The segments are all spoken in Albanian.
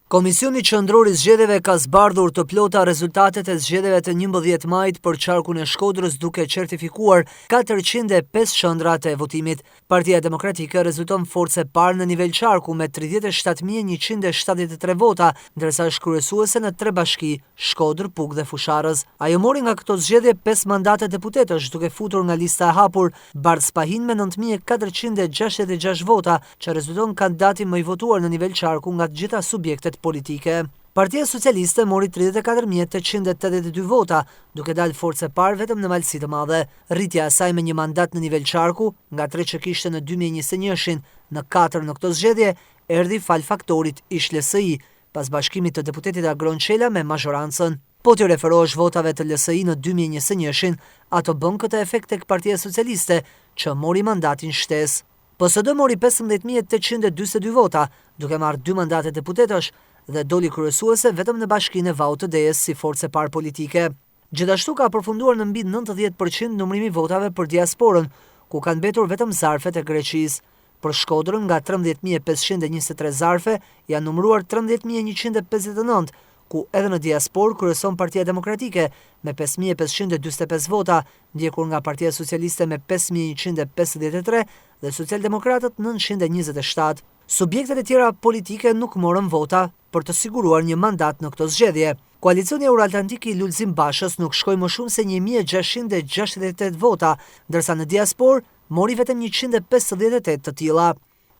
Komisioni Qendror i Zgjedhjeve ka zbardhur të plota rezultatet e zgjedhjeve të 11 majit për qarkun e Shkodrës duke certifikuar 405 qendra të votimit. Partia Demokratike rezulton forcë e parë në nivel qarku me 37.173 vota, ndërsa është kryesuese në 3 bashki, Shkodër, Puk dhe Fusharës. Ajo mori nga këto zgjedhje 5 mandate deputetësh, duke futur nga lista e hapur Bardh Spahin me 9.466 vota, që rezulton kandidati më i votuar në nivel qarku nga të gjitha subjektet politike. Partia Socialiste mori 34.882 vota, duke dalë forcë e parë vetëm në malësi të madhe. Rritja e saj me një mandat në nivel qarku, nga 3 që kishte në 2021 në 4 në këto zgjedhje, erdhi fal faktorit ish LSI, pas bashkimit të deputetit Agron Qela me mazhorancën. Po t'ju referohesh votave të LSI në 2021, ato bën këtë efekt tek Partia Socialiste, që mori mandatin shtesë. PSD mori 15.842 vota, duke marrë 2 mandate deputetësh dhe doli kryesuese vetëm në bashkinë e Vaut të Dejes si forcë e parë politike. Gjithashtu ka përfunduar në mbi 90% numrimi votave për diasporën, ku kanë mbetur vetëm zarfet e Greqisë. Për Shkodrën nga 13.523 zarfe janë numëruar 13.159, ku edhe në diasporë kryeson Partia Demokratike me 5.545 vota, ndjekur nga Partia Socialiste me 5.153 dhe Socialdemokratët 927. Subjektet e tjera politike nuk morën vota për të siguruar një mandat në këto zgjedhje. Koalicioni Euroatlantik i Lulzim Bashës nuk shkoi më shumë se 1.668 vota, ndërsa në diasporë mori vetëm 158 të tilla.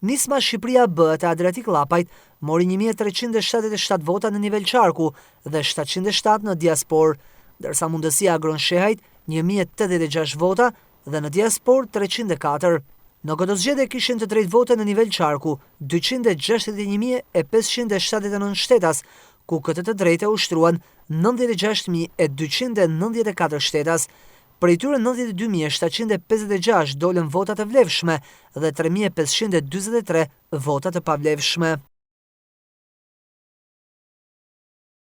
Nisma Shqipëria B e Adriatik Llapajt mori 1.377 vota në nivel qarku dhe 707 në diasporë, ndërsa Mundësia Agron Shehajt 1.086 vota dhe në diasporë 304. Në këto zgjedhje kishin të drejtë vote në nivel qarku 261.579 shtetas, ku këtë të drejtë ushtruan 96.294 shtetas. Prej tyre 92.756 dolën vota të vlefshme dhe 3.543 vota të pavlefshme.